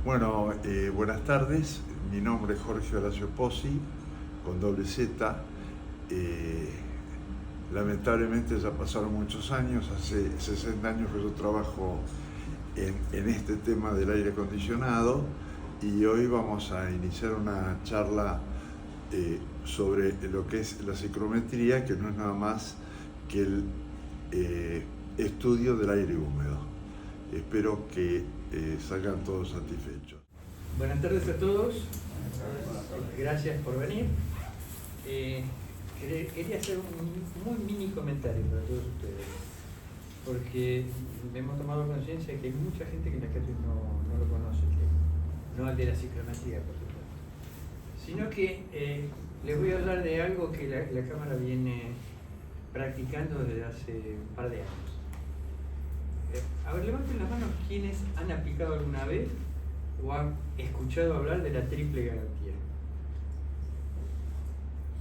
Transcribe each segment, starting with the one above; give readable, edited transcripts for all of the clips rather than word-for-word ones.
Bueno, buenas tardes. Mi nombre es Jorge Horacio Pozzi, con doble Z. Lamentablemente ya pasaron muchos años, hace 60 años que yo trabajo en este tema del aire acondicionado y hoy vamos a iniciar una charla sobre lo que es la psicometría, que no es nada más que el estudio del aire húmedo. Espero que salgan todos satisfechos. Buenas tardes a todos, gracias por venir. Quería hacer un muy mini comentario para todos ustedes, porque hemos tomado conciencia de que hay mucha gente que en la calle no lo conoce, no el de la psicometría, por supuesto, sino que les voy a hablar de algo que la Cámara viene practicando desde hace un par de años. A ver, levanten las manos quienes han aplicado alguna vez o han escuchado hablar de la triple garantía.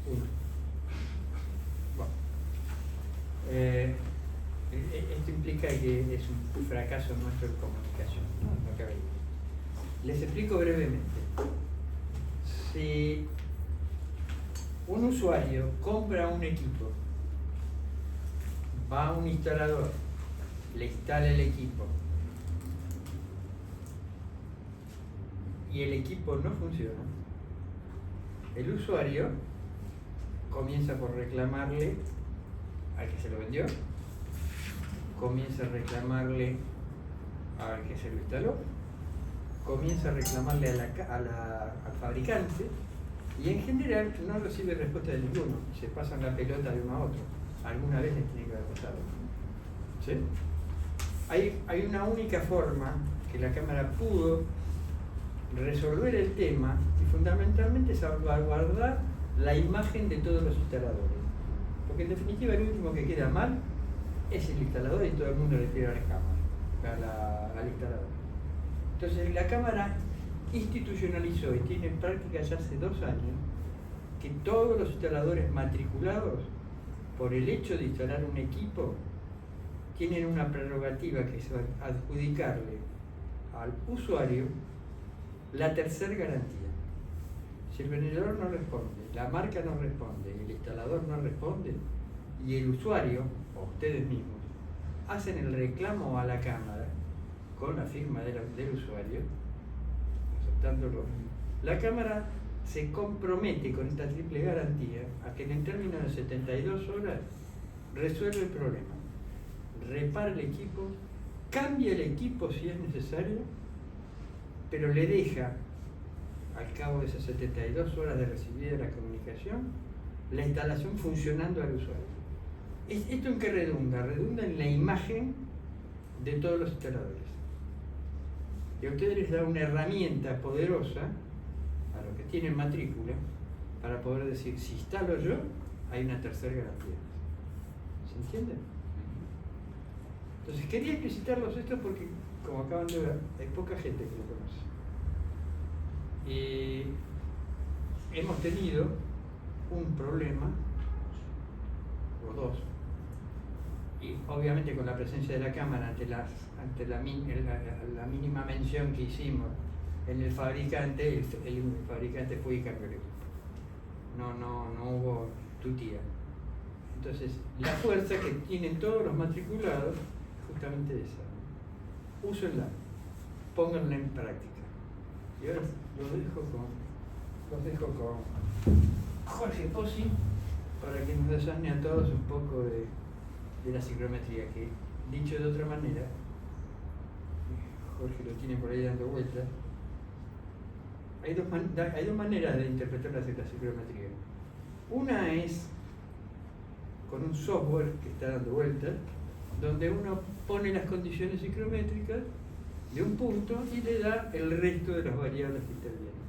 Uno. Bueno. Esto implica que es un fracaso nuestro en comunicación. No cabe duda. Les explico brevemente. Si un usuario compra un equipo, va a un instalador, le instala el equipo y el equipo no funciona, el usuario comienza por reclamarle al que se lo vendió, comienza a reclamarle al que se lo instaló, comienza a reclamarle al fabricante y en general no recibe respuesta de ninguno, se pasan la pelota de uno a otro. Alguna vez les tiene que haber pasado. ¿Sí? Hay una única forma que la Cámara pudo resolver el tema y fundamentalmente salvaguardar la imagen de todos los instaladores. Porque en definitiva el último que queda mal es el instalador y todo el mundo le tira la cámara al instalador. Entonces la Cámara institucionalizó y tiene en práctica ya hace 2 años que todos los instaladores matriculados, por el hecho de instalar un equipo, tienen una prerrogativa que es adjudicarle al usuario la tercera garantía. Si el vendedor no responde, la marca no responde, el instalador no responde y el usuario, o ustedes mismos, hacen el reclamo a la Cámara con la firma del usuario, aceptándolo, la Cámara se compromete con esta triple garantía a que en el término de 72 horas resuelve el problema. Repara el equipo, cambia el equipo si es necesario, pero le deja, al cabo de esas 72 horas de recibida la comunicación, la instalación funcionando al usuario. ¿Esto en qué redunda? Redunda en la imagen de todos los instaladores. Y a ustedes les da una herramienta poderosa, a los que tienen matrícula, para poder decir, si instalo yo, hay una tercera garantía. ¿Se entiende? Entonces quería explicitarlos esto porque, como acaban de ver, hay poca gente que lo conoce. Y hemos tenido un problema, o dos, y obviamente con la presencia de la Cámara ante la mínima mención que hicimos en el fabricante, el fabricante fue y cambió el equipo. No hubo tutía. Entonces, la fuerza que tienen todos los matriculados justamente esa. Úsenla, pónganla en práctica. Y ahora los dejo con Jorge Pozzi para que nos desasne a todos un poco de la psicometría, que dicho de otra manera, Jorge lo tiene por ahí dando vueltas, hay dos maneras de interpretar la psicometría. Una es con un software que está dando vueltas, donde uno pone las condiciones psicométricas de un punto y le da el resto de las variables que intervienen.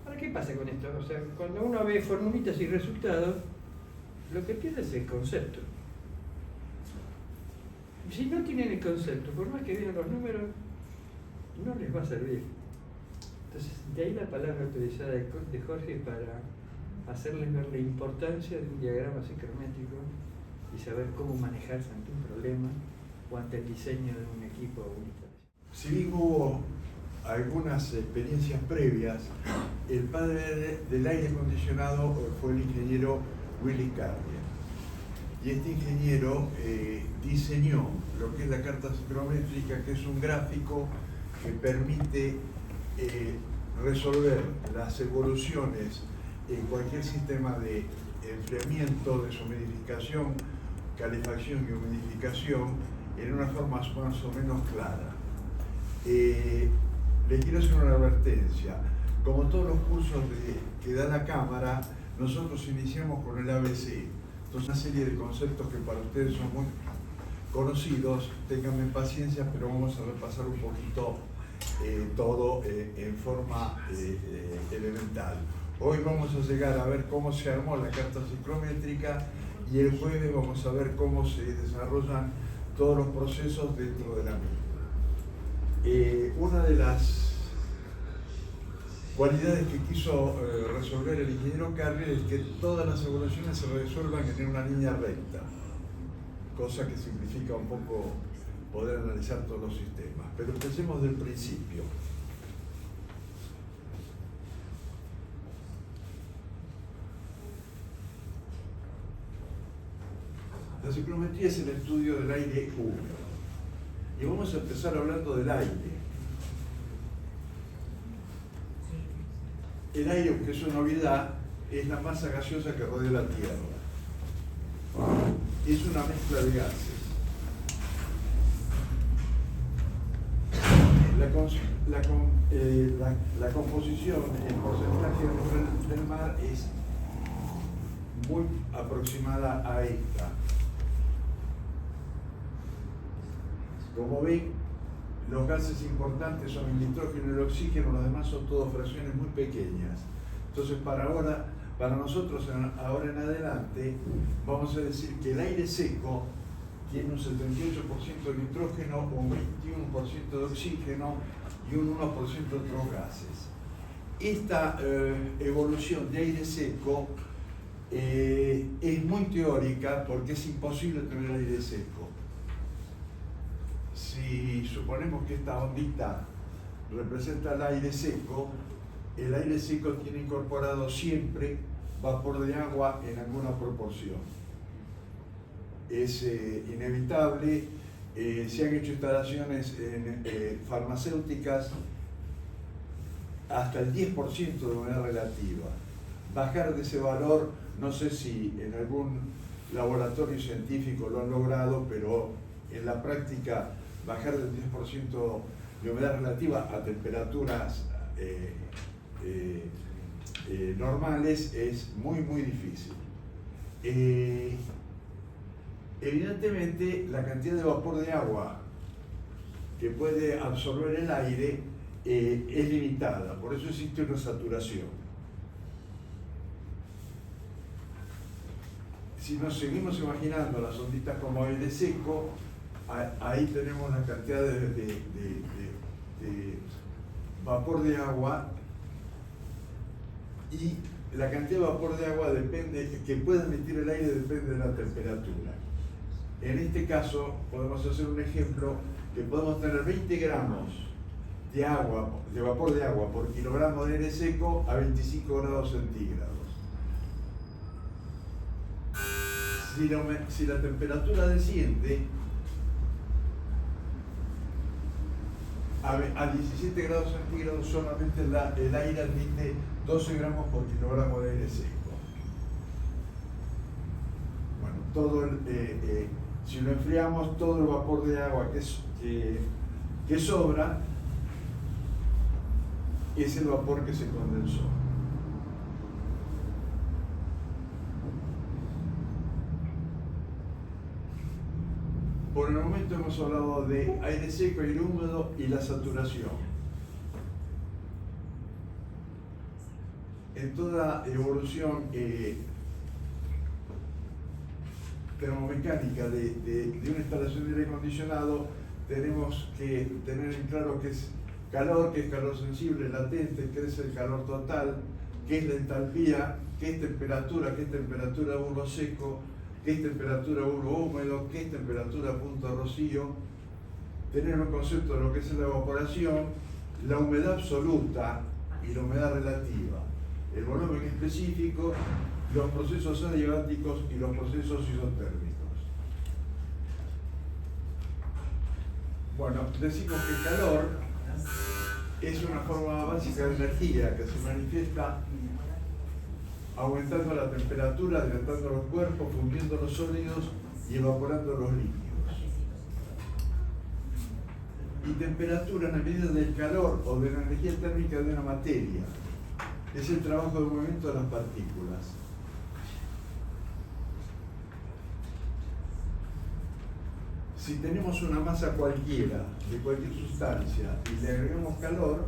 ¿Ahora qué pasa con esto? O sea, cuando uno ve formulitas y resultados, lo que pierde es el concepto. Si no tienen el concepto, por más que vean los números, no les va a servir. Entonces, de ahí la palabra utilizada de Jorge para hacerles ver la importancia de un diagrama psicométrico y saber cómo manejarse ante un problema o ante el diseño de un equipo o una instalación. Si bien hubo algunas experiencias previas, el padre del aire acondicionado fue el ingeniero Willy Carrier. Y este ingeniero diseñó lo que es la carta ciclométrica, que es un gráfico que permite resolver las evoluciones en cualquier sistema de enfriamiento, deshumidificación, calefacción y humidificación en una forma más o menos clara. Les quiero hacer una advertencia. Como todos los cursos que da la Cámara, nosotros iniciamos con el ABC. Entonces, una serie de conceptos que para ustedes son muy conocidos, ténganme paciencia, pero vamos a repasar un poquito todo en forma elemental. Hoy vamos a llegar a ver cómo se armó la carta ciclométrica y el jueves vamos a ver cómo se desarrollan todos los procesos dentro de la misma. Una de las cualidades que quiso resolver el ingeniero Carrier es que todas las evoluciones se resuelvan en una línea recta, cosa que simplifica un poco poder analizar todos los sistemas. Pero empecemos del principio. La ciclometría es el estudio del aire húmedo. Y vamos a empezar hablando del aire. El aire, aunque es una novedad, es la masa gaseosa que rodea la Tierra. Es una mezcla de gases. La composición en porcentaje del mar es muy aproximada a esta. Como ven, los gases importantes son el nitrógeno y el oxígeno, los demás son todas fracciones muy pequeñas. Entonces, para nosotros, ahora en adelante, vamos a decir que el aire seco tiene un 78% de nitrógeno, un 21% de oxígeno y un 1% de otros gases. Esta evolución de aire seco es muy teórica porque es imposible tener aire seco. Si suponemos que esta ondita representa el aire seco tiene incorporado siempre vapor de agua en alguna proporción. Es inevitable, se han hecho instalaciones farmacéuticas hasta el 10% de humedad relativa. Bajar de ese valor, no sé si en algún laboratorio científico lo han logrado, pero en la práctica bajar del 10% de humedad relativa a temperaturas normales es muy difícil. Evidentemente la cantidad de vapor de agua que puede absorber el aire es limitada, por eso existe una saturación. Si nos seguimos imaginando las onditas como aire seco, ahí tenemos la cantidad de vapor de agua, y la cantidad de vapor de agua que puede emitir el aire depende de la temperatura. En este caso podemos hacer un ejemplo que podemos tener 20 gramos de vapor de agua por kilogramo de aire seco a 25 grados centígrados. Si la temperatura desciende a 17 grados centígrados, solamente el aire admite 12 gramos por kilogramo de aire seco. Bueno, si lo enfriamos, todo el vapor de agua que sobra es el vapor que se condensó. Por el momento hemos hablado de aire seco, aire húmedo y la saturación. En toda evolución termomecánica de una instalación de aire acondicionado, tenemos que tener en claro qué es calor sensible, latente, qué es el calor total, qué es la entalpía, qué es temperatura 1 seco, qué es temperatura 1 húmedo, qué es temperatura punto rocío, tener un concepto de lo que es la evaporación la humedad absoluta y la humedad relativa, el volumen específico, los procesos adiabáticos y los procesos isotérmicos. Bueno, decimos que el calor es una forma básica de energía que se manifiesta aumentando la temperatura, dilatando los cuerpos, fundiendo los sólidos y evaporando los líquidos. Y temperatura en la medida del calor o de la energía térmica de una materia. Es el trabajo de movimiento de las partículas. Si tenemos una masa cualquiera, de cualquier sustancia, y le agregamos calor,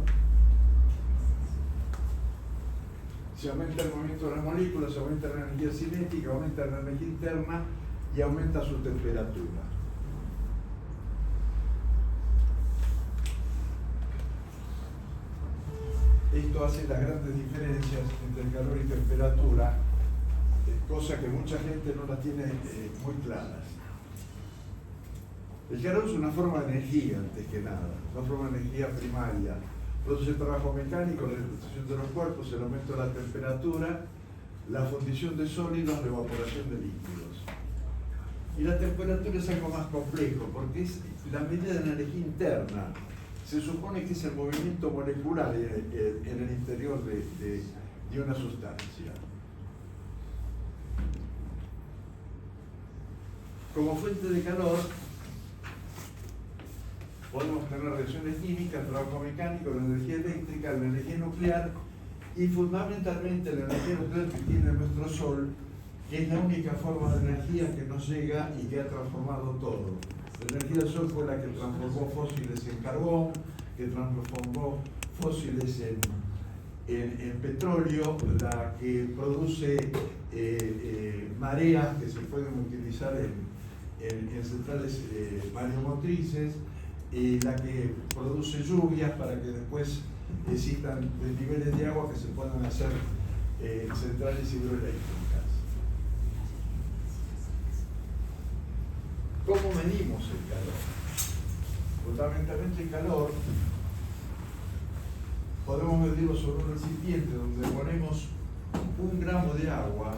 se aumenta el movimiento de las moléculas, aumenta la energía cinética, aumenta la energía interna y aumenta su temperatura. Esto hace las grandes diferencias entre el calor y temperatura, cosa que mucha gente no las tiene muy claras. El calor es una forma de energía, antes que nada, una forma de energía primaria. Produce trabajo mecánico, la dilatación de los cuerpos, el aumento de la temperatura, la fundición de sólidos, la evaporación de líquidos. Y la temperatura es algo más complejo, porque es la medida de la energía interna. Se supone que es el movimiento molecular en el interior de una sustancia. Como fuente de calor, podemos tener reacciones químicas, trabajo mecánico, la energía eléctrica, la energía nuclear y fundamentalmente la energía nuclear que tiene nuestro Sol, que es la única forma de energía que nos llega y que ha transformado todo. La energía del Sol fue la que transformó fósiles en carbón, que transformó fósiles en petróleo, la que produce mareas que se pueden utilizar en centrales mareomotrices, y la que produce lluvias para que después existan niveles de agua que se puedan hacer centrales hidroeléctricas. ¿Cómo medimos el calor? Fundamentalmente el calor podemos medirlo sobre un recipiente donde ponemos 1 gramo de agua.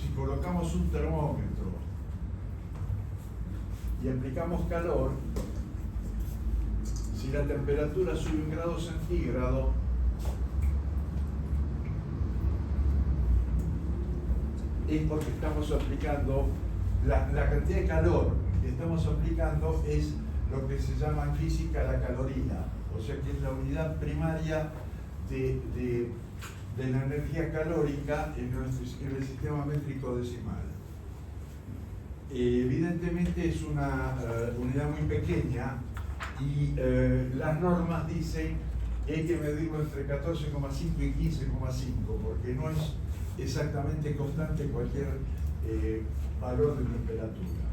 Si colocamos un termómetro y aplicamos calor, si la temperatura sube 1 grado centígrado, es porque estamos aplicando, la cantidad de calor que estamos aplicando es lo que se llama en física la caloría, o sea que es la unidad primaria de la energía calórica en el sistema métrico decimal. Evidentemente es una unidad muy pequeña y las normas dicen que hay que medirlo entre 14,5 y 15,5 porque no es exactamente constante cualquier valor de temperatura.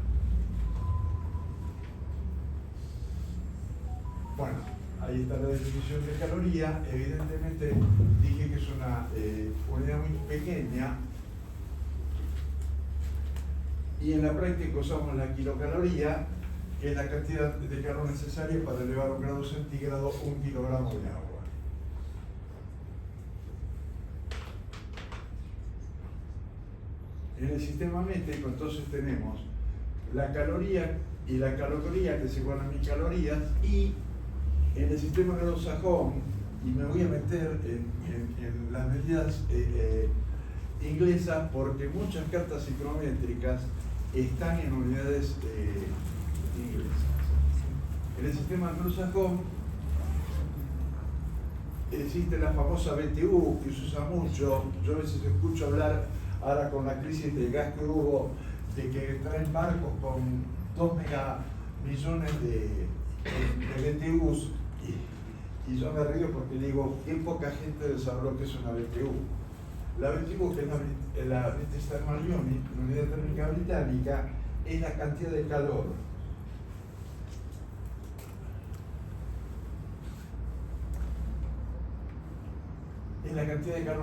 Bueno, ahí está la definición de caloría. Evidentemente dije que es una unidad muy pequeña y en la práctica usamos la kilocaloría, que es la cantidad de calor necesaria para elevar a 1 grado centígrado 1 kilogramo de agua. En el sistema métrico entonces tenemos la caloría y la calocaloría, que es igual a 1000 calorías, y en el sistema anglosajón, y me voy a meter en las medidas inglesas porque muchas cartas psicométricas están en unidades inglesas. En el sistema anglosajón existe la famosa BTU que se usa mucho. Yo a veces escucho hablar ahora con la crisis del gas que hubo de que traen barcos con 2 megamillones de BTUs y yo me río porque digo, qué poca gente desarrolló que es una BTU. La BTU, que es la British Thermal Unit, la unidad térmica británica, es la cantidad de calor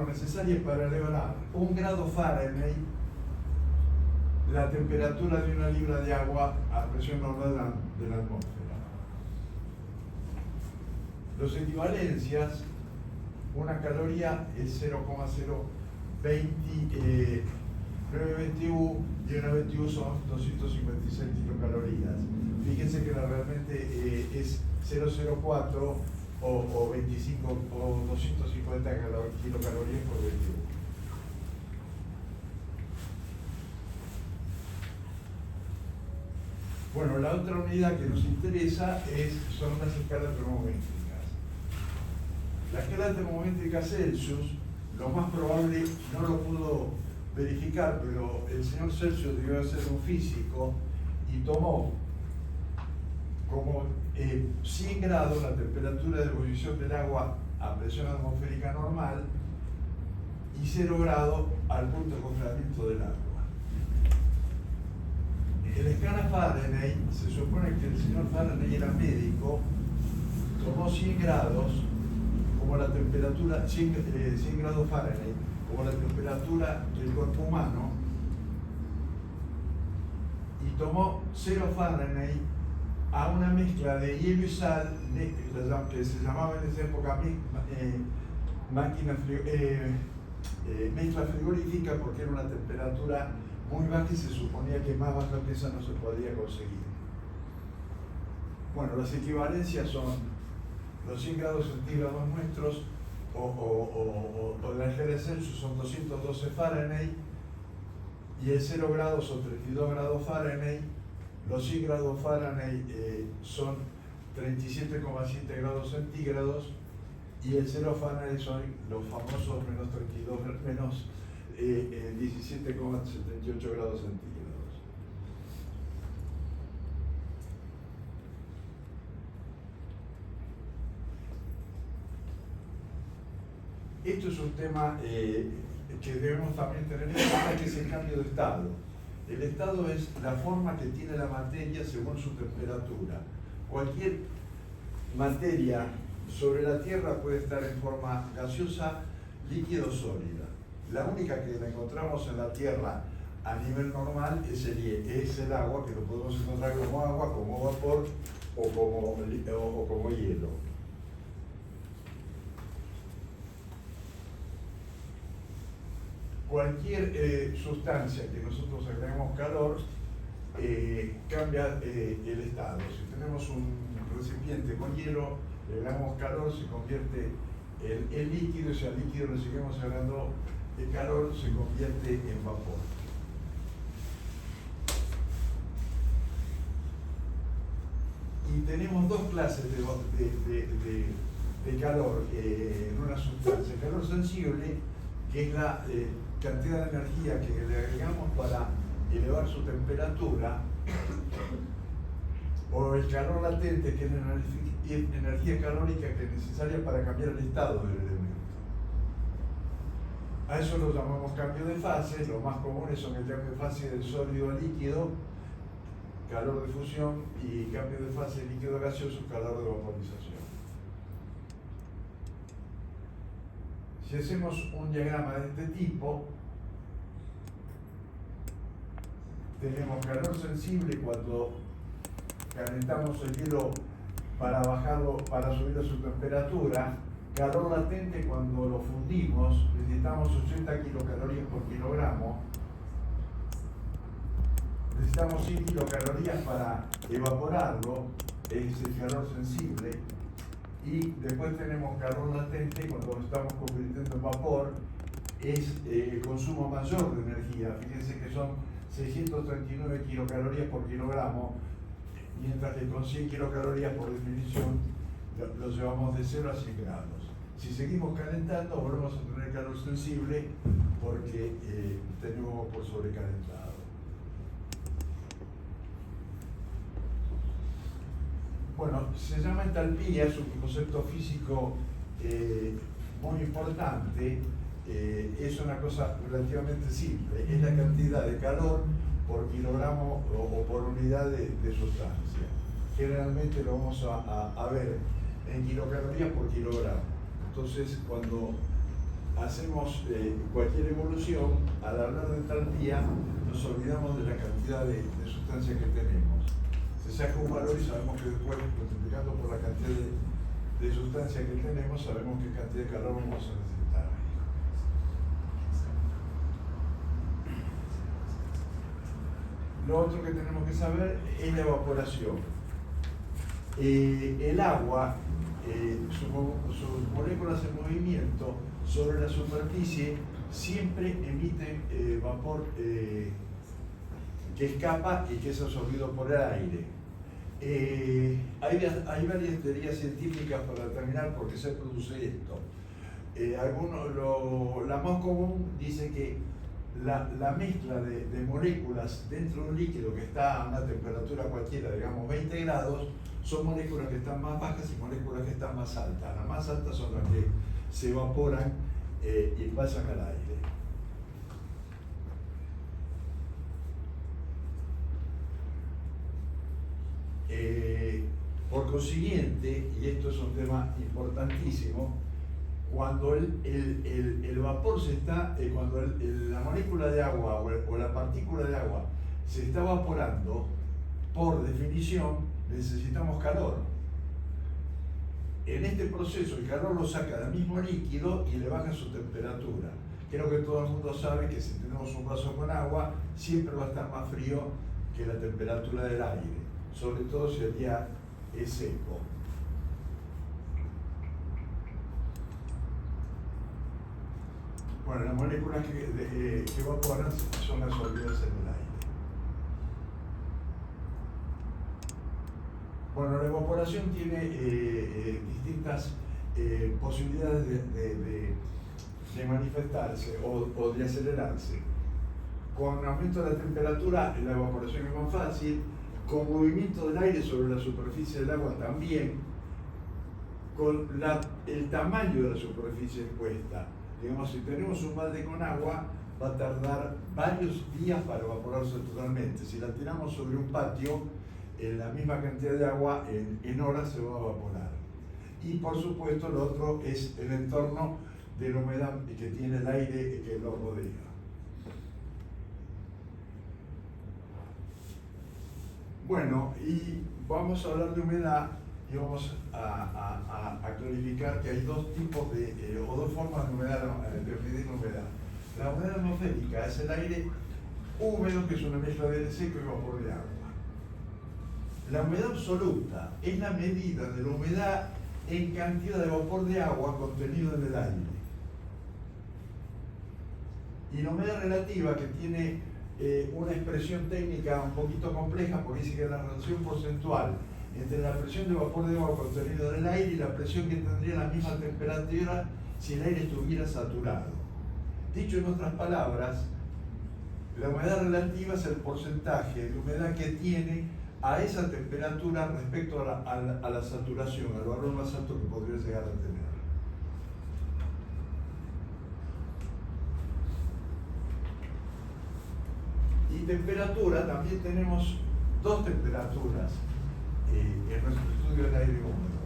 necesaria para elevar a 1 grado Fahrenheit la temperatura de 1 libra de agua a presión normal de la atmósfera. Los equivalencias, una caloría es 0,09 BTU y una BTU son 256 kilocalorías. Fíjense que realmente es 0,04 o 25 o 250 kilocalorías por BTU. Bueno, la otra unidad que nos interesa son las escalas termométricas. La escala termométrica Celsius, lo más probable, no lo pudo verificar, pero el señor Celsius debió ser un físico y tomó como 100 grados la temperatura de ebullición del agua a presión atmosférica normal y 0 grados al punto de congelamiento del agua. En la escala Fahrenheit, se supone que el señor Fahrenheit era médico, tomó 100 grados como la temperatura, 100 grados Fahrenheit, como la temperatura del cuerpo humano, y tomó 0 Fahrenheit a una mezcla de hielo y sal, que se llamaba en esa época mezcla frigorífica, porque era una temperatura muy baja y se suponía que más baja que esa no se podía conseguir. Bueno, las equivalencias son los 100 grados centígrados nuestros o de la escala de Celsius son 212 Fahrenheit y el 0 grados son 32 grados Fahrenheit. Los 100 grados Fahrenheit son 37,7 grados centígrados y el 0 Fahrenheit son los famosos menos 32, menos 17,78 grados centígrados. Esto es un tema que debemos también tener en cuenta, que es el cambio de estado. El estado es la forma que tiene la materia según su temperatura. Cualquier materia sobre la Tierra puede estar en forma gaseosa, líquida o sólida. La única que la encontramos en la Tierra a nivel normal es el agua, que lo podemos encontrar como agua, como vapor o como hielo. Cualquier sustancia que nosotros agreguemos calor cambia el estado. Si tenemos un recipiente con hielo, le agregamos calor, se convierte en líquido, y si al líquido le seguimos agregando el calor, se convierte en vapor. Y tenemos dos clases de calor en una sustancia. El calor sensible, que es la cantidad de energía que le agregamos para elevar su temperatura, o el calor latente, que es la energía calórica que es necesaria para cambiar el estado del elemento. A eso lo llamamos cambio de fase. Los más comunes son el cambio de fase del sólido a líquido, calor de fusión, y cambio de fase de líquido a gaseoso, calor de vaporización. Si hacemos un diagrama de este tipo, tenemos calor sensible cuando calentamos el hielo para bajarlo, para subir a su temperatura. Calor latente cuando lo fundimos, necesitamos 80 kilocalorías por kilogramo. Necesitamos 100 kilocalorías para evaporarlo, es el calor sensible. Y después tenemos calor latente cuando lo estamos convirtiendo en vapor, es el consumo mayor de energía. Fíjense que son 639 kilocalorías por kilogramo, mientras que con 100 kilocalorías por definición lo llevamos de 0 a 100 grados. Si seguimos calentando, volvemos a tener calor sensible porque tenemos por sobrecalentado. Bueno, se llama entalpía, es un concepto físico muy importante. Es una cosa relativamente simple, es la cantidad de calor por kilogramo o por unidad de sustancia. Generalmente lo vamos a ver en kilocalorías por kilogramo. Entonces, cuando hacemos cualquier evolución, al hablar de entalpía, nos olvidamos de la cantidad de sustancia que tenemos. Se saca un valor y sabemos que después, multiplicando por la cantidad de de sustancia que tenemos, sabemos qué cantidad de calor vamos a necesitar. Lo otro que tenemos que saber es la evaporación. El agua, sus moléculas en movimiento sobre la superficie siempre emiten vapor que escapa y que es absorbido por el aire. Hay varias teorías científicas para determinar por qué se produce esto. La más común dice que la mezcla de moléculas dentro de un líquido que está a una temperatura cualquiera, digamos 20 grados, son moléculas que están más bajas y moléculas que están más altas. Las más altas son las que se evaporan y pasan al aire. Por consiguiente, y esto es un tema importantísimo, cuando el vapor se está, cuando la molécula de agua o la partícula de agua se está evaporando, por definición necesitamos calor. En este proceso el calor lo saca del mismo líquido y le baja su temperatura. Creo que todo el mundo sabe que si tenemos un vaso con agua, siempre va a estar más frío que la temperatura del aire, sobre todo si el día es seco. Bueno, las moléculas que evaporan son absorbidas en el aire. Bueno, la evaporación tiene distintas posibilidades de manifestarse o de acelerarse. Con aumento de la temperatura, la evaporación es más fácil. Con movimiento del aire sobre la superficie del agua también. Con el tamaño de la superficie expuesta. Digamos, si tenemos un balde con agua, va a tardar varios días para evaporarse totalmente. Si la tiramos sobre un patio, la misma cantidad de agua en horas se va a evaporar. Y por supuesto, lo otro es el entorno de la humedad que tiene el aire que lo rodea. Bueno, y vamos a hablar de humedad y vamos a clarificar que hay dos tipos o dos formas de humedad, de medir la humedad. La humedad atmosférica es el aire húmedo, que es una mezcla de aire seco y vapor de agua. La humedad absoluta es la medida de la humedad en cantidad de vapor de agua contenido en el aire. Y la humedad relativa, que tiene una expresión técnica un poquito compleja, porque dice que es la relación porcentual entre la presión de vapor de agua contenido en el aire y la presión que tendría la misma temperatura si el aire estuviera saturado. Dicho en otras palabras, la humedad relativa es el porcentaje de humedad que tiene a esa temperatura respecto a la saturación, al valor más alto que podría llegar a tener. Y temperatura, también tenemos dos temperaturas en nuestro estudio del aire húmedo.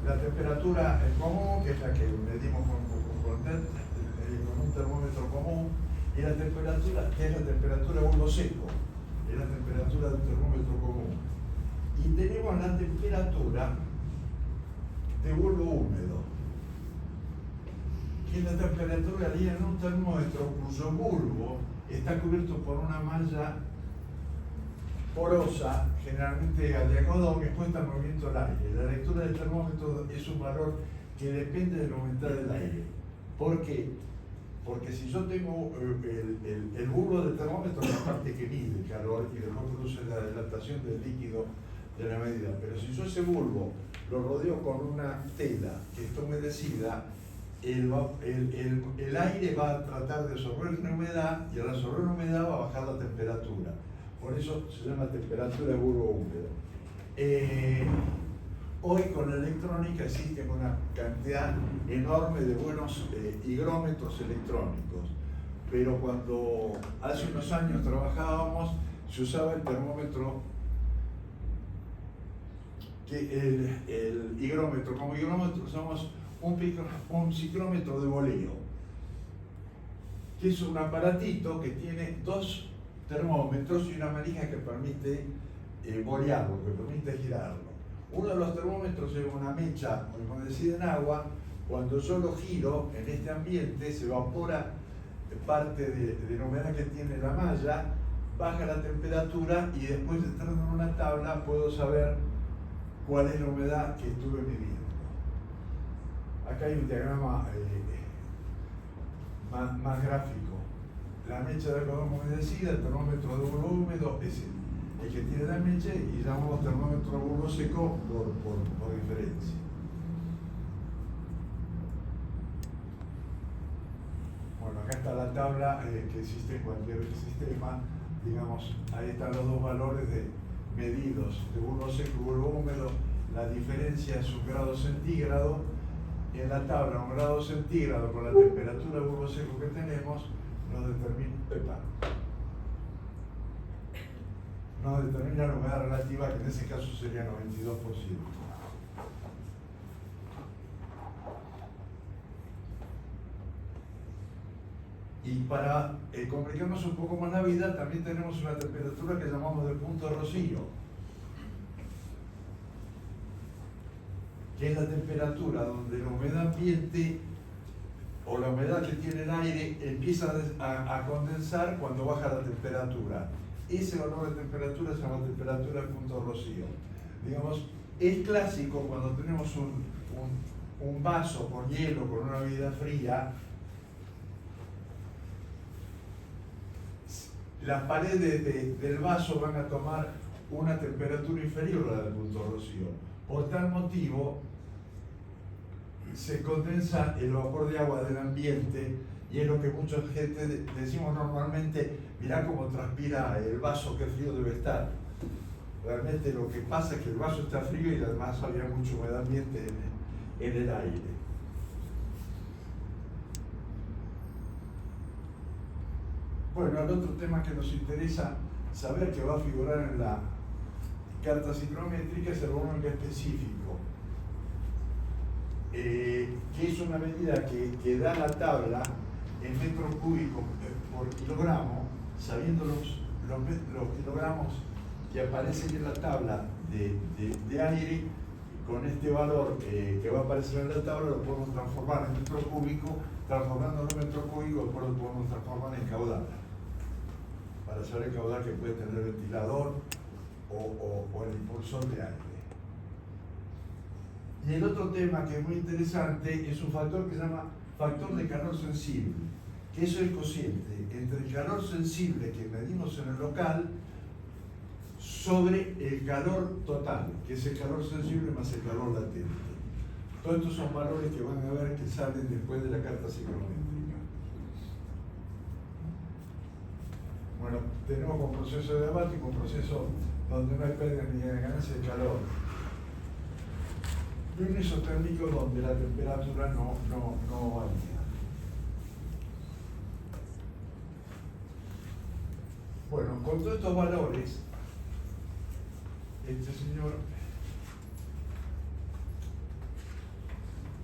La temperatura común, que es la que medimos con un termómetro común, y la temperatura, que es la temperatura de bulbo seco, es la temperatura del termómetro común. Y tenemos la temperatura de bulbo húmedo, que es la temperatura en un termómetro cuyo bulbo está cubierto por una malla porosa, generalmente de algodón, expuesta al movimiento del aire. La lectura del termómetro es un valor que depende de la humedad del aire. ¿Por qué? Porque si yo tengo el bulbo del termómetro, es la parte que mide el calor y después produce la dilatación del líquido de la medida. Pero si yo ese bulbo lo rodeo con una tela que está humedecida, el aire va a tratar de absorber la humedad y al absorber la humedad va a bajar la temperatura. Por eso se llama temperatura de bulbo húmedo. Hoy con la electrónica existe una cantidad enorme de buenos higrómetros electrónicos, pero cuando hace unos años trabajábamos se usaba el termómetro, el higrómetro. Como higrómetro usamos un ciclómetro de boleo, que es un aparatito que tiene dos termómetros y una manija que permite bolearlo, que permite girarlo. Uno de los termómetros es una mecha humedecida en agua. Cuando yo lo giro en este ambiente se evapora parte de la humedad que tiene la malla, baja la temperatura y después entrando en una tabla puedo saber cuál es la humedad que estuve midiendo. Acá hay un diagrama más gráfico. La mecha de algodón humedecida, el termómetro de bulbo húmedo es el que tiene la mecha y llamamos termómetro de bulbo seco por diferencia. Bueno, acá está la tabla que existe en cualquier sistema. Digamos, ahí están los dos valores medidos de bulbo seco y bulbo húmedo. La diferencia es 1 grado centígrado. En la tabla, 1 grado centígrado con la temperatura de bulbo seco que tenemos, nos determina la humedad relativa, que en ese caso sería 92%. Y para complicarnos un poco más la vida, también tenemos una temperatura que llamamos de punto de rocío, que es la temperatura donde la humedad ambiente o la humedad que tiene el aire empieza a condensar cuando baja la temperatura. Ese valor de temperatura se llama temperatura de punto de rocío. Digamos, es clásico cuando tenemos un vaso con hielo, con una bebida fría, las paredes del vaso van a tomar una temperatura inferior a la del punto de rocío. Por tal motivo, se condensa el vapor de agua del ambiente y es lo que mucha gente decimos normalmente: mirá cómo transpira el vaso, qué frío debe estar. Realmente lo que pasa es que el vaso está frío y además había mucha humedad ambiente en el aire. Bueno, el otro tema que nos interesa saber, que va a figurar en la carta ciclométrica, es el volumen específico, que es una medida que da la tabla en metros cúbicos por kilogramo, sabiendo los kilogramos que aparecen en la tabla de aire. Con este valor que va a aparecer en la tabla lo podemos transformar en metro cúbico, transformándolo en metro cúbico después lo podemos transformar en caudal, para saber el caudal que puede tener el ventilador o el impulsor de aire. Y el otro tema que es muy interesante es un factor que se llama factor de calor sensible, que eso es el cociente entre el calor sensible que medimos en el local sobre el calor total, que es el calor sensible más el calor latente. Todos estos son valores que van a ver que salen después de la carta ciclométrica. Bueno, tenemos un proceso diabático, un proceso donde no hay pérdida ni ganancia de calor, y un isotérmico donde la temperatura no varía. Bueno, con todos estos valores, este señor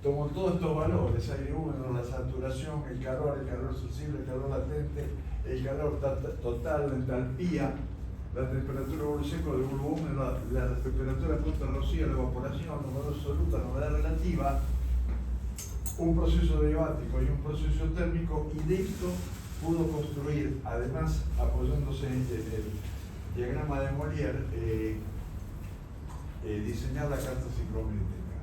tomó todos estos valores: aire húmedo, la saturación, el calor sensible, el calor latente, el calor total, la entalpía, la temperatura de bulbo seco, de bulbo húmedo, la temperatura de punto de rocío, la evaporación, la humedad absoluta, la humedad relativa, un proceso diabático y un proceso térmico, y de esto pudo construir, además apoyándose en el diagrama de Molière, diseñar la carta ciclométrica,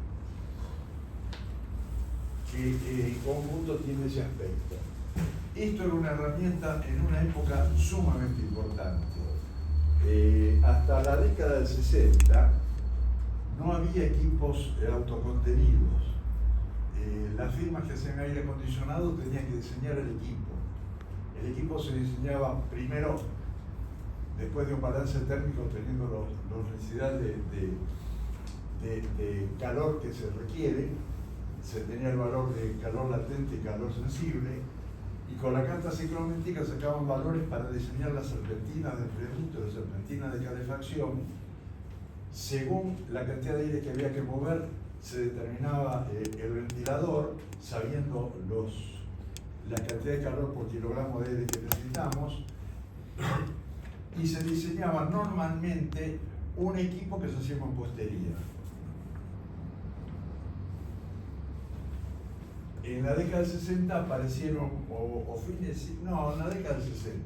que en conjunto tiene ese aspecto. Esto era una herramienta en una época sumamente importante. Hasta la década del 60 no había equipos autocontenidos. Las firmas que hacían aire acondicionado tenían que diseñar el equipo. El equipo se diseñaba primero, después de un balance térmico, teniendo la necesidad de calor que se requiere. Se tenía el valor de calor latente y calor sensible, y con la carta ciclométrica sacaban valores para diseñar la serpentina de enfriamiento, la serpentina de calefacción. Según la cantidad de aire que había que mover, se determinaba el ventilador, sabiendo la cantidad de calor por kilogramo de aire que necesitamos, y se diseñaba normalmente un equipo que se hacía en mampostería. En la década del 60 aparecieron, o fines, no, en la década del 60,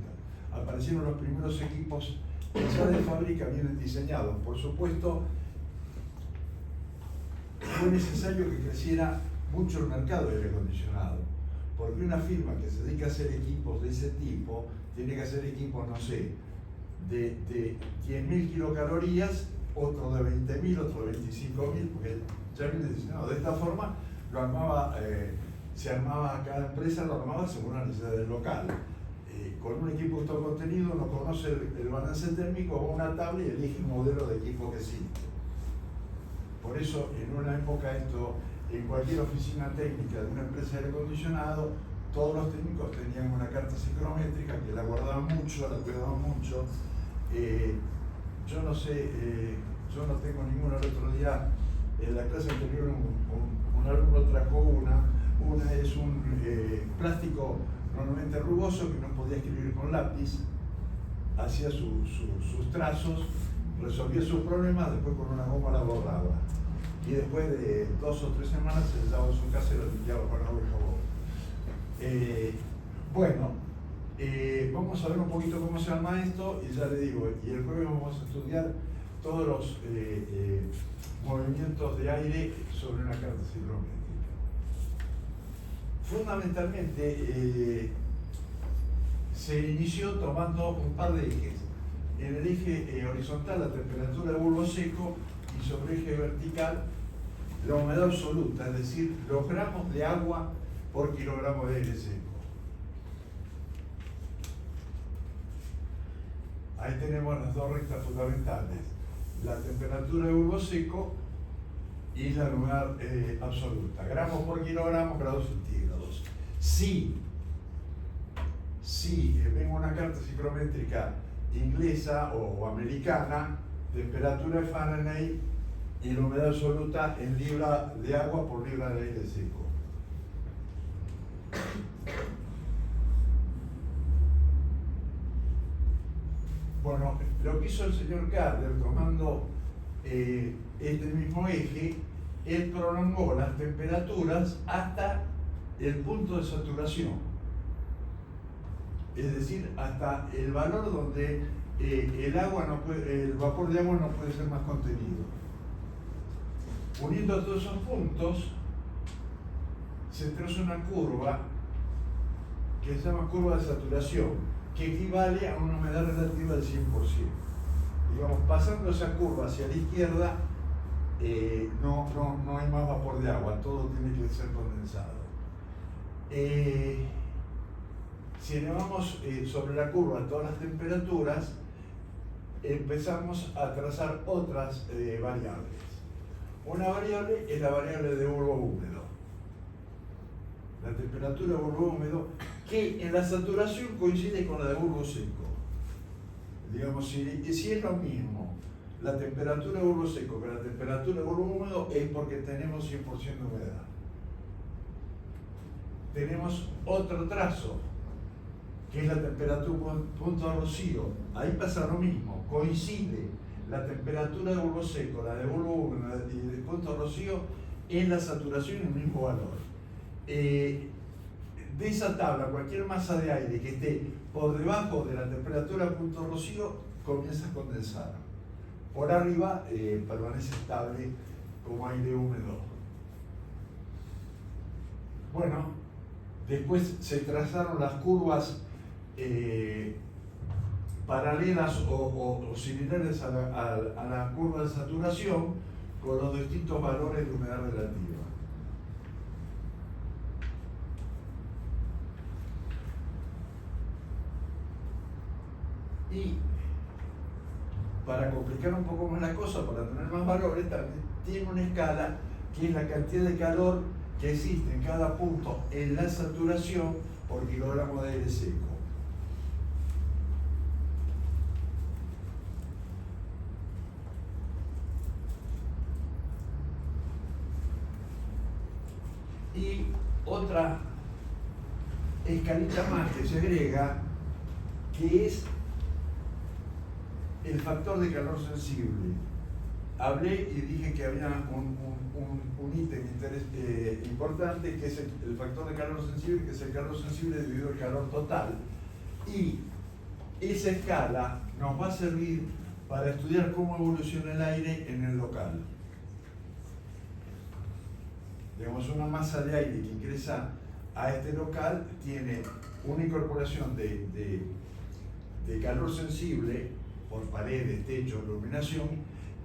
aparecieron los primeros equipos que ya de fábrica vienen diseñados. Por supuesto, fue necesario que creciera mucho el mercado de aire acondicionado, porque una firma que se dedica a hacer equipos de ese tipo, tiene que hacer equipos, no sé, de 10.000 kilocalorías, otro de 20.000, otro de 25.000, porque ya viene diseñado. De esta forma, lo armaba, se armaba, cada empresa lo armaba según la necesidad del local. Con un equipo de contenido uno conoce el balance térmico, va a una tabla y elige un modelo de equipo que existe. Por eso, en una época en cualquier oficina técnica de una empresa de aire acondicionado, todos los técnicos tenían una carta psicométrica que la guardaban mucho, la cuidaban mucho. Yo no sé, yo no tengo ninguna. El otro día, en la clase anterior, un alumno trajo una es un plástico normalmente rugoso que no podía escribir con lápiz, hacía sus trazos, resolvía sus problemas, después con una goma la borraba. Y después de 2 o 3 semanas se le daba a su casa y lo limpiaba con agua y jabón. Vamos a ver un poquito cómo se arma esto y ya le digo, y el jueves vamos a estudiar todos los movimientos de aire sobre una carta psicométrica. Fundamentalmente se inició tomando un par de ejes. En el eje horizontal la temperatura de bulbo seco y sobre el eje vertical la humedad absoluta, es decir, los gramos de agua por kilogramo de aire seco. Ahí tenemos las dos rectas fundamentales, la temperatura de bulbo seco y la humedad absoluta, gramos por kilogramo, grados centígrados. Si vengo una carta psicométrica inglesa o americana, temperatura de Fahrenheit y la humedad absoluta en libra de agua por libra de aire seco. Bueno, lo que hizo el señor Carter tomando este mismo eje, él prolongó las temperaturas hasta el punto de saturación, es decir, hasta el valor donde el vapor de agua no puede ser más contenido. Uniendo todos esos puntos, se traza una curva que se llama curva de saturación, que equivale a una humedad relativa del 100%. Digamos, pasando esa curva hacia la izquierda, no hay más vapor de agua, todo tiene que ser condensado. Si elevamos sobre la curva todas las temperaturas, empezamos a trazar otras variables. Una variable es la variable de bulbo húmedo, la temperatura de bulbo húmedo, que en la saturación coincide con la de bulbo seco. Digamos, si es lo mismo la temperatura de bulbo seco que la temperatura de bulbo húmedo, es porque tenemos 100% de humedad. Tenemos otro trazo, que es la temperatura punto de rocío. Ahí pasa lo mismo, coincide la temperatura de bulbo seco, la de bulbo húmedo y de punto de rocío en la saturación en el mismo valor. De esa tabla, cualquier masa de aire que esté por debajo de la temperatura punto de rocío comienza a condensar. Por arriba permanece estable como aire húmedo. Bueno, después se trazaron las curvas paralelas o similares a la curva de saturación con los distintos valores de humedad relativa. Y para complicar un poco más la cosa, para tener más valores, también tiene una escala que es la cantidad de calor que existe en cada punto en la saturación por kilogramo de aire seco. Y otra escalita más que se agrega, que es el factor de calor sensible. Hablé y dije que había un ítem interesante importante, que es el factor de calor sensible, que es el calor sensible dividido el calor total. Y esa escala nos va a servir para estudiar cómo evoluciona el aire en el local. Digamos, una masa de aire que ingresa a este local tiene una incorporación de calor sensible por paredes, techos, iluminación,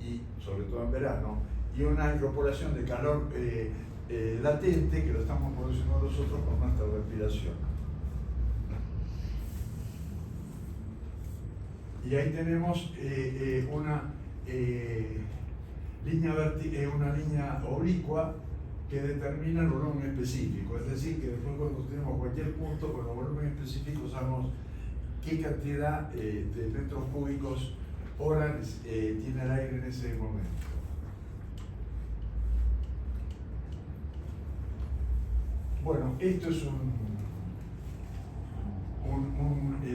y sobre todo en verano, y una incorporación de calor latente que lo estamos produciendo nosotros con nuestra respiración. Y ahí tenemos una línea oblicua que determina el volumen específico. Es decir, que después cuando tenemos cualquier punto con el volumen específico sabemos qué cantidad de metros cúbicos hora tiene el aire en ese momento. Bueno, esto es un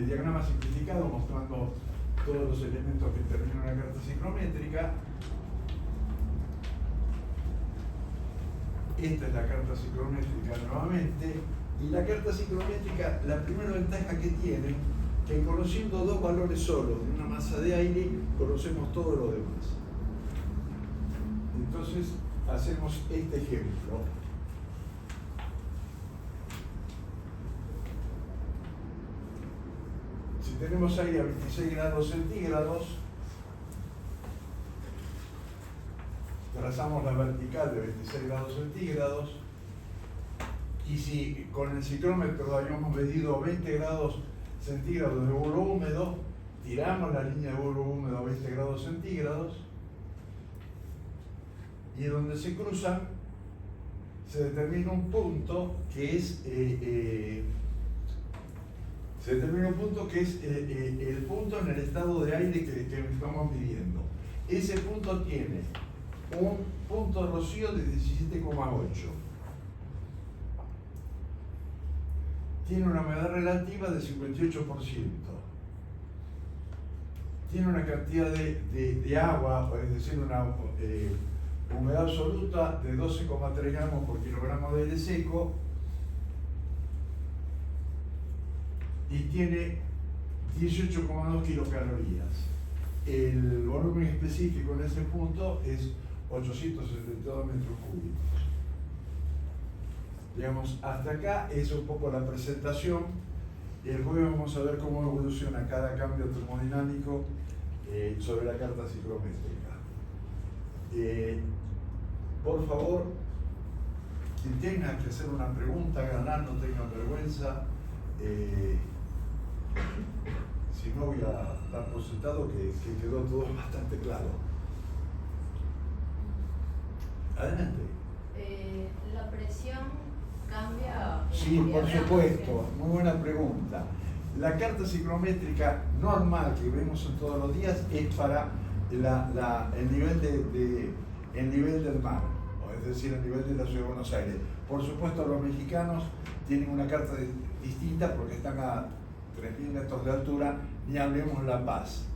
diagrama simplificado mostrando todos los elementos que intervienen en la carta ciclométrica. Esta es la carta ciclométrica nuevamente. Y la carta ciclométrica, la primera ventaja que tiene, que conociendo dos valores solos de una masa de aire, conocemos todo lo demás. Entonces, hacemos este ejemplo. Si tenemos aire a 26 grados centígrados, trazamos la vertical de 26 grados centígrados, y si con el ciclómetro habíamos medido 20 grados centígrados de bolo húmedo, tiramos la línea de bolo húmedo a 20 grados centígrados, y en donde se cruzan se determina un punto que es el punto en el estado de aire que estamos midiendo. Ese punto tiene un punto de rocío de 17,8. Tiene una humedad relativa de 58%. Tiene una cantidad de agua, es decir, una humedad absoluta de 12,3 gramos por kilogramo de aire seco, y tiene 18,2 kilocalorías. El volumen específico en ese punto es 872 metros cúbicos. Digamos, hasta acá es un poco la presentación. El jueves vamos a ver cómo evoluciona cada cambio termodinámico sobre la carta ciclométrica. Por favor, quien tenga que hacer una pregunta, ganar, no tenga vergüenza. Si no, voy a dar por sentado que quedó todo bastante claro. Adelante. ¿La presión cambia? Sí, por supuesto. Muy buena pregunta. La carta ciclométrica normal que vemos en todos los días es para el nivel del mar, es decir, el nivel de la ciudad de Buenos Aires. Por supuesto, los mexicanos tienen una carta distinta porque están a 3.000 metros de altura, ni hablemos La Paz.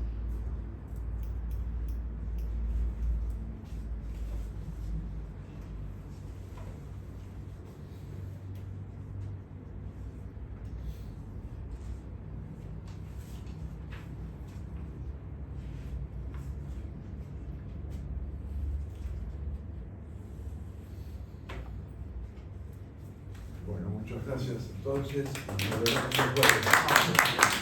Bueno, muchas gracias. Entonces, nos vemos el jueves.